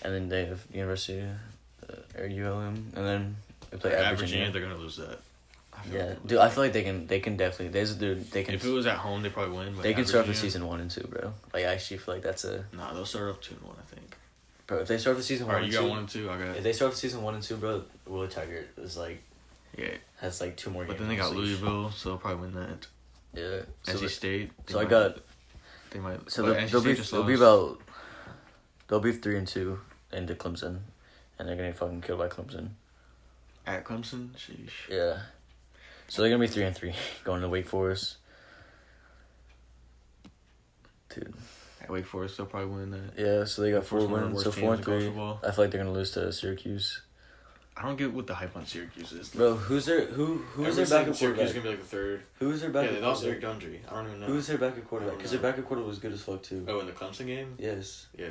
And then they have University or ULM, and then they play At at Virginia. they're gonna lose that. Yeah, dude, I feel like they can definitely. They can. If it was at home, they probably win. But they can start the Virginia, season 1 and 2, bro. Like, I actually feel like that's a. Nah, they'll start off 2-1, I think. Bro, if they start the season 1 and 2. Alright, you got 1 and 2. I got. If they start the season 1 and 2, bro, Willie Taggart is like. Yeah. Has like 2 more games. But then they got Louisville, so they'll probably win that. Yeah. NC State. So I got. They might. So they'll be about. They'll be 3-2 into Clemson, and they're gonna get fucking killed by Clemson. At Clemson, sheesh. Yeah. So they're gonna be 3-3 going to Wake Forest. Dude. Wake Forest, they'll probably win that. Yeah, so they got 4 one of the wins. worst So 4 and teams in college 3. football. I feel like they're gonna lose to Syracuse. I don't get what the hype on Syracuse is. Bro, who's their backup Syracuse quarterback? is gonna be like the third. Who's their Yeah, backup they lost quarterback? Eric Dundry. I don't even know. Who's their backup quarterback? I don't Because their know. backup quarterback was good as fuck too. Oh, in the Clemson game? Yes. Yeah.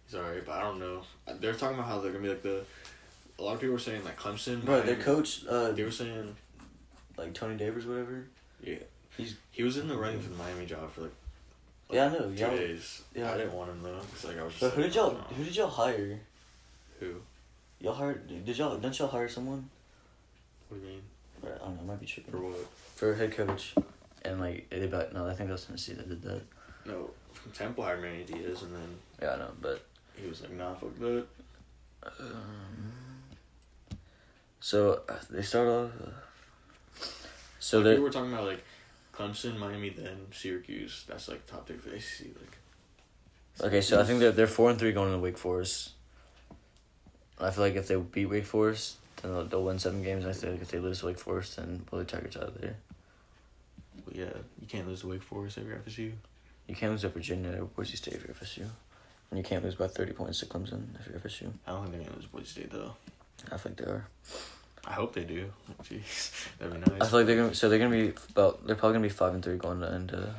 He's alright, but I don't know. They're talking about how they're gonna be like the. A lot of people were saying like Clemson. Bro, their coach. They were saying. Like Tony Davis, whatever. Yeah. He was in the running for the Miami job for like. Yeah, I know. 2 days. Yeah. I didn't want him though, cause like I was just. But who like, did y'all hire? Who? Y'all hired? Didn't y'all hire someone? What do you mean? I don't know. I might be tripping. For what? For head coach, and like they back. No, I think that was Tennessee that did that. No, from Temple hired Manny Diaz, and then Yeah, I know, but. he was like, "Nah, fuck that." So they start off. So Like, they people were talking about like Clemson, Miami, then Syracuse. That's like top 3 for the ACC. Like. okay. So I think they're 4 and 3 going into Wake Forest. I feel like if they beat Wake Forest, then they'll win 7 games. I feel like if they lose to Wake Forest, then Willie Taggart's out of there. Well, yeah, you can't lose to Wake Forest every FSU. You can't lose to Virginia or Boise State if you're FSU. And you can't lose by 30 points to Clemson if you're FSU. I don't think they're gonna lose to Boise State though. I think they are. I hope they do. Jeez, that'd be nice. I feel like they're gonna be they're probably gonna be 5 and 3 going into.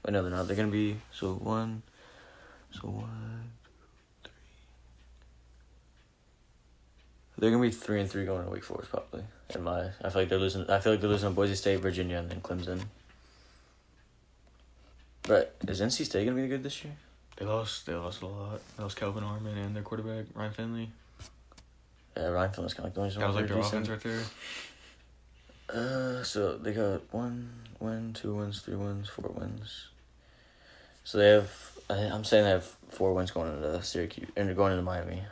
Wait, no, they're not. They're gonna be one, 2, 3. They're gonna be 3 and 3 going to Wake Forest probably. I feel like they're losing. I feel like they're losing to Boise State, Virginia, and then Clemson. But is NC State gonna be good this year? They lost a lot. That was Kelvin Harmon and their quarterback Ryan Finley. Yeah, Ryan Phillips kind of like the only That was like their decent. offense right there. So they got 1 win, 2 wins, 3 wins, 4 wins. So they have. I'm saying they have 4 wins going into Syracuse and going into Miami.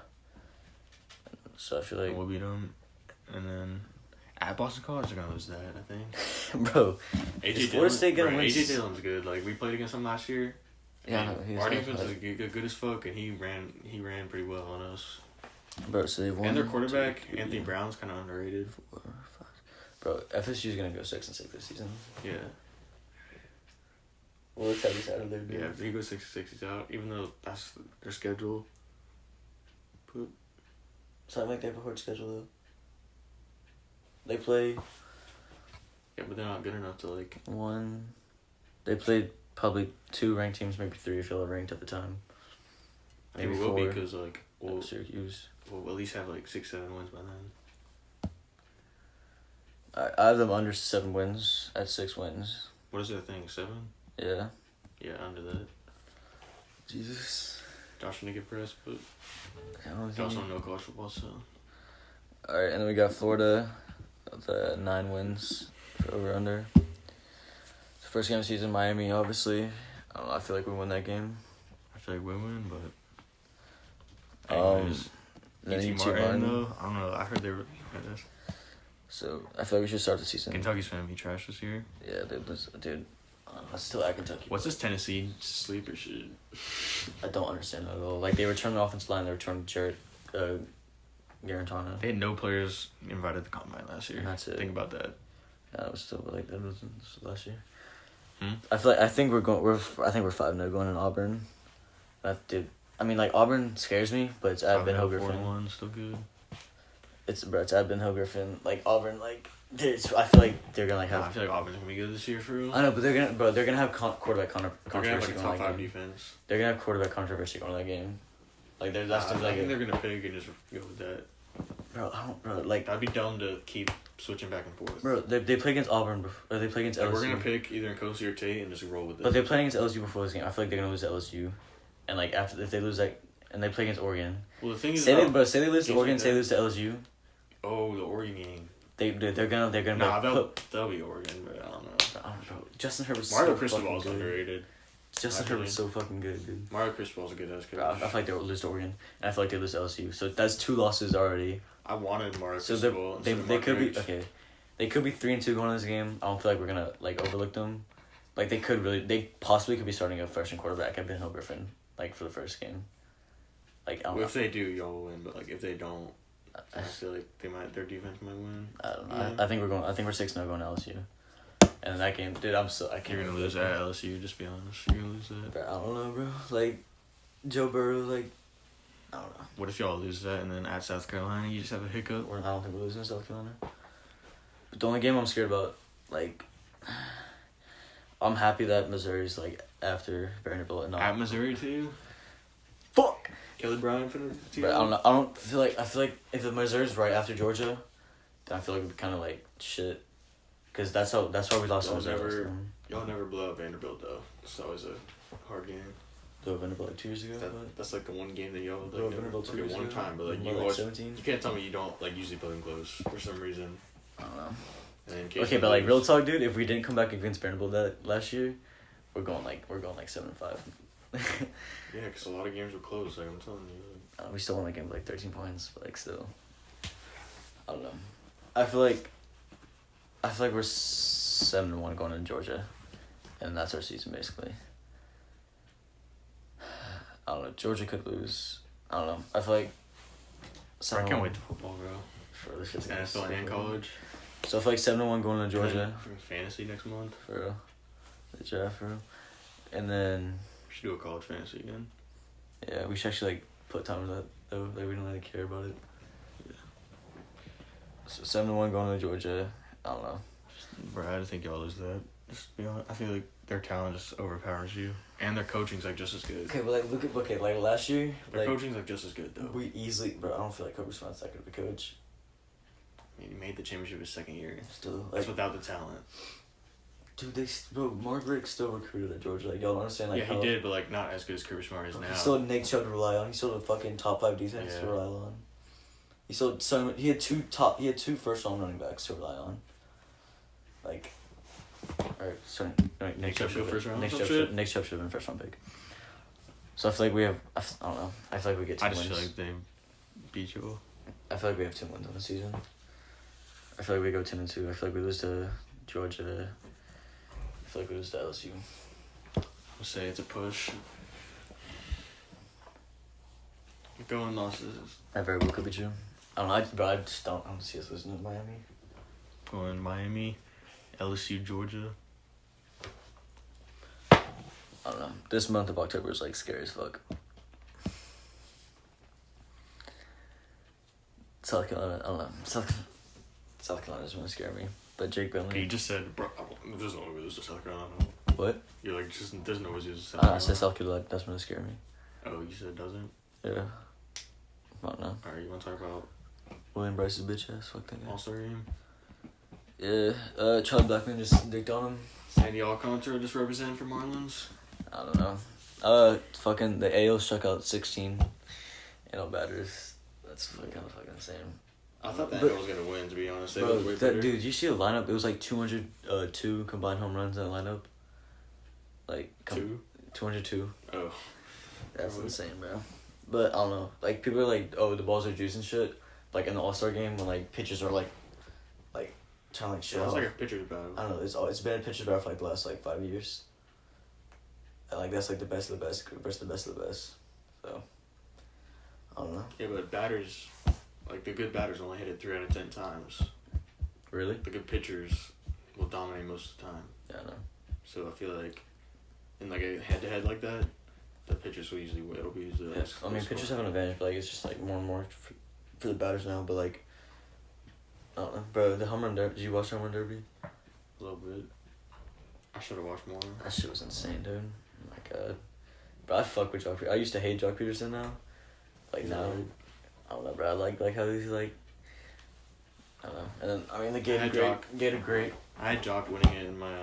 So I feel like, We'll beat them, and then at Boston College they're gonna lose that. I think. bro, AJ is Florida State gonna win? AJ Dillon's good. Like we played against him last year. Yeah, I know, and our defense is good as fuck, and he ran pretty well on us. Bro, so they won. And their quarterback 2, 3, Anthony Brown's kind of underrated. 4, 5. Bro, FSU's gonna go 6 and 6 this season. Yeah. Well, let's have this out of there, dude. Yeah, if he goes 6-6, he's out. Even though that's their schedule. So I think they have a hard schedule though. They play Yeah, but they're not good enough to like. They played probably 2 ranked teams, maybe 3 if y'all are ranked at the time. I think Maybe we will be 4. because like we'll Syracuse. at least have like 6-7 wins by then. I have them under 7 wins at 6 wins. What is their thing? 7? Yeah. Yeah, under that. Jesus. Josh didn't get pressed, but I don't he also don't know college football, so. Alright, and then we got Florida, the 9 wins for over under. First game of the season, Miami, obviously. I don't know, I feel like we won that game. I feel like we win, but. And then E.T. UT Martin, Martin. though. I don't know. I heard they were. So I feel like we should start the season. Kentucky's gonna be trash this year. Yeah, dude. I still at Kentucky. What's this Tennessee sleeper shit? I don't understand it at all. Like they returned the offensive line, they returned Jared Garantano. They had no players invited to the combine last year. And that's it. Think about that. Yeah, it was still like this was last year. Hmm? I think we're 5-0 going in Auburn. I mean like Auburn scares me, but it's at Ben Hill Griffin. 4-1, still good. It's at Ben Hill Griffin. Like Auburn, like I feel like they're gonna like have. I feel like Auburn's gonna be good this year for real. I know, but they're gonna have quarterback They're gonna have controversy like a going top that 5 game. defense. They're gonna have quarterback controversy going that game. Like that's I gonna be like think they're gonna pick and just go with that. like That'd be dumb to keep switching back and forth. bro. They play against Auburn or they play against Like, LSU. we're gonna pick either Nkosi or Tate and just roll with it. But they played against LSU before this game. I feel like they're gonna lose to LSU, and like if they lose and they play against Oregon. Well, the thing is, say they lose to Oregon, say they lose to LSU. Oh, the Oregon game. They're gonna Nah, they'll be Oregon, but I don't know. I don't know. Justin Herbert's Mario so Cristobal's fucking good. underrated. Justin Herbert's so fucking good, dude. Mario Cristobal's a good ass coach. I feel like they'll lose to Oregon, and I feel like they lose to LSU. So that's 2 losses already. I wanted Mario So Cristobal. they could be okay. They could be 3-2 going into this game. I don't feel like we're gonna like overlook them. Like they possibly could be starting a freshman quarterback at Ben Hill Griffin like for the first game. Like I don't know. If they do, y'all will win. But like if they don't, I feel like their defense might win. I don't know. Yeah. I think we're 6-0 going to LSU. And that game, dude, I can't. You're gonna lose at LSU. Just be honest. You're gonna lose that. Bro, I don't know, bro. Like, Joe Burrow, like, I don't know. What if y'all lose that and then at South Carolina you just have a hiccup? I don't think we're losing to South Carolina. But the only game I'm scared about, like, I'm happy that Missouri's, like, after Vanderbilt and not. At Missouri too. Fuck. Kelly Bryant for the team. But I feel like if the Missouri's right after Georgia, then I feel like we're kind of like shit. Cause that's why we lost to Missouri. Y'all never blow up Vanderbilt though. It's always a hard game. Blew up Vanderbilt like 2 years ago. That's like the one game that y'all blew up Vanderbilt 2 years one ago. time, but like you like always 17. You can't tell me you don't like usually play them close for some reason. I don't know. And in case Okay, but like real talk, dude. If we didn't come back against Vanderbilt that last year, we're going like 7-5. Yeah, because a lot of games were close. Like I'm telling you. We still won that game by like 13 points, but like still, I don't know. I feel like we're 7-1 going into Georgia, and that's our season basically. I don't know. Georgia could lose. I don't know. I feel like. I can't wait to football, bro. For this shit's NFL and college. So I feel like 7-1 going into Georgia. For fantasy next month. For real. The draft, for real. And then. We should do a college fantasy again. Yeah, we should actually like put time to that though. Like we don't really care about it. Yeah. So 7-1 going to Georgia. I don't know. Bro, I think y'all lose that. Just be honest. I feel like their talent just overpowers you, and their coaching's like just as good. Okay, but like like last year. Their coaching's like just as good though. We easily, bro. I don't feel like Kobe Smart's that good of a coach. I mean, he made the championship his second year. Still, like, that's without the talent. Dude, Mark Richt still recruited at Georgia. Like y'all don't understand. Like yeah, he did, but like not as good as Kirby Smart is now. He still had Nick Chubb to rely on. He still had a fucking top 5 defense to rely on. He had two first round running backs to rely on. Like, alright, sorry. Nick Chubb should have been first round pick. So I feel like we have. I don't know. I feel like we get 2 wins. I just feel like they beat you all. I feel like we have 2 wins on the season. I feel like we go 10-2. I feel like we lose to Georgia. I feel like we lose to LSU. I'll say it's a push. Going losses. That very well could be true. I don't know, I just don't see us losing to Miami. Going Miami, LSU, Georgia. I don't know. This month of October is like scary as fuck. South Carolina, I don't know. South Carolina doesn't really scare me. But Jake Bentley. Okay, you just said, bro, there's no way we lose to South Carolina. What? You're like, just there's no way we lose to South Carolina. I said South Carolina doesn't really scare me. Oh, you said it doesn't? Yeah. I don't know. Alright, you want to talk about William Bryce's bitch ass. Fuck that guy. All-Star game? Yeah. Charlie Blackman just dicked on him. Sandy Alcantara just representing for Marlins? I don't know. Fucking the AL struck out 16 in all batters. That's kind of fucking insane. I thought that was gonna win, to be honest. Dude, you see the lineup? It was like 202 combined home runs in the lineup. Like 202. Oh, that's insane, bro. But I don't know. Like people are like, oh, the balls are juice and shit. Like in the All-Star game when like pitchers are like trying to like show. It's like a pitcher's battle. I don't know. It's been a pitcher's battle for like the last like 5 years. And like that's like the best of the best versus the best of the best. So I don't know. Yeah, but batters. Like, the good batters only hit it 3 out of 10 times. Really? The good pitchers will dominate most of the time. Yeah, I know. So I feel like in, like, a head-to-head like that, the pitchers will usually win. It'll be usually... Yeah, I mean, pitchers have an advantage, but, like, it's just, like, more and more for the batters now. But, like, I don't know. Bro, the home run derby... Did you watch the home run derby? A little bit. I should have watched more. That shit was insane, dude. Oh, my God. Bro, I fuck with Jock Peterson. I used to hate Jock Peterson now. Like, now... Right. I don't know, bro. I like how he's like. I don't know. And then I mean the Gator great. I had Jock winning it in my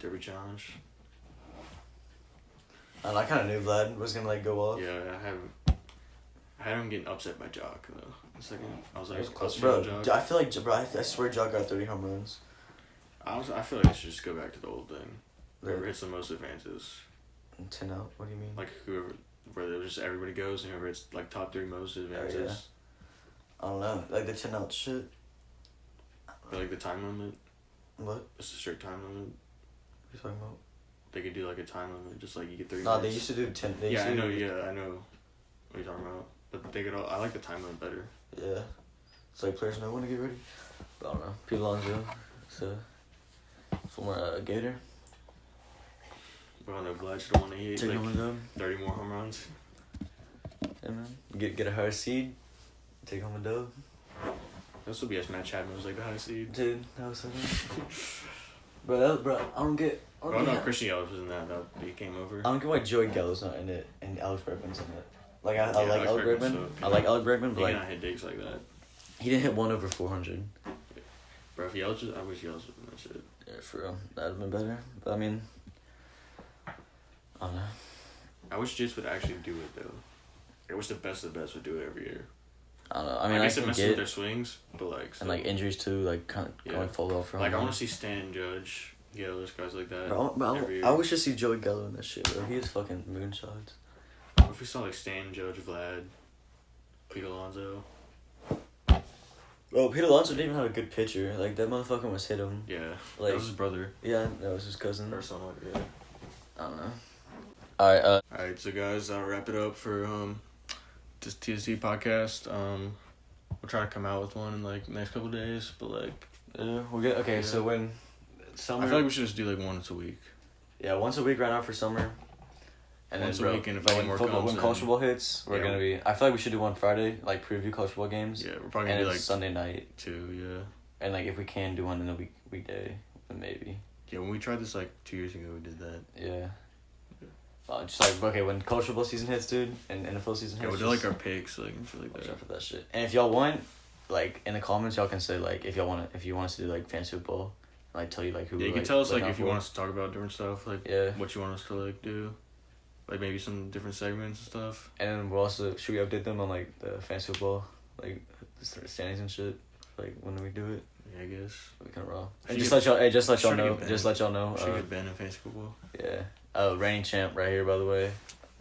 derby challenge. And I kind of knew Vlad was gonna like go off. Yeah, I had him getting upset by Jock though. I was like, it was close bro. Jock. I feel like I swear Jock got 30 home runs. I feel like I should just go back to the old thing. Whoever hits the most advances. 10 out. What do you mean? Like whoever. Where just everybody goes and whoever it's like top 3 most advances. Yeah. I don't know. Like the 10 out shit. Or like the time limit. What? Just a strict time limit. What are you talking about? They could do like a time limit, just like you get 30 Nah, minutes. they used to do 10. I know what you're talking about. But they could I like the time limit better. Yeah. It's like players know when to get ready. But I don't know. Pete Alonso. So Former Gator. Bro, no Vlad should have won. He Take home a dub. 30 more home runs. Yeah, man. Get a higher seed. Take home a dub. This would be as Matt Chapman was like the high seed. Dude, that was so good. Bro, I don't get. Bro, no, Christian Yelich was in that. That would be game over. I don't get why Joey Gallo's not in it and Alex Bregman's in it. Like I like Alex Alex Bregman's Bregman. so I like Alex Bregman, but He like cannot hit digs like that. he didn't hit 1 over 400. Bro, if Yelich, I wish Yelich was in that shit. Yeah, for real, that'd have been better. But I mean, I don't know. I wish Jits would actually do it though. I wish the best of the best would do it every year. I don't know. I mean, I guess it can messes get with their swings, but like and like injuries too, like kind of going full off for like home I want runs. to see Stan Judge, Yelich, guys like that. Bro, I wish to see Joey Gallo in this shit, bro. He is fucking moonshots. What if we saw like Stan Judge, Vlad, Pete Alonso? Bro, Pete Alonso didn't even have a good pitcher. Like that motherfucker must hit him. Yeah, Like that was his brother yeah, that was his cousin. or something like that. I don't know. All right. Alright, so guys, I'll wrap it up for this TSD podcast. We'll try to come out with one in like next couple of days, but like We'll get okay. Yeah. So when summer, I feel like we should just do like once a week. yeah, once a week right now for summer. And Once then, a bro, week, and if but any when more football, comes when in- college ball hits, we're Yeah. gonna be. I feel like we should do one Friday, like preview college ball games. Yeah, we're probably And gonna do it's like Sunday night, 2, yeah. and like if we can do one in the weekday, then maybe. Yeah, when we tried this like 2 years ago, we did that. Yeah. Just like okay, when college football season hits, dude, and NFL season Yeah, hits. we'll do like our picks, like and shit like watch that. out for that shit. And if y'all want, like in the comments, y'all can say like if you want us to do like fantasy football, like tell you like who. Yeah, you like, can tell us look like out if you for. want us to talk about different stuff, like Yeah. what you want us to like do, like maybe some different segments and stuff. And then we'll also should we update them on like the fantasy football, like the standings and shit, like when we do it. Yeah, I guess. We kind of raw. Should And just get- let y'all, just let y'all should get know, banned. just let y'all know. Should get banned in fantasy football. Yeah. Reigning champ right here, by the way.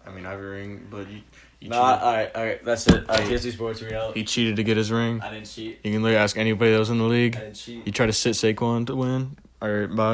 I mean, I have a ring, but you Nah, cheated. all right, that's it. TSD Sports, we out. He cheated to get his ring. I didn't cheat. You can literally ask anybody that was in the league. I didn't cheat. You try to sit Saquon to win. All right, bye.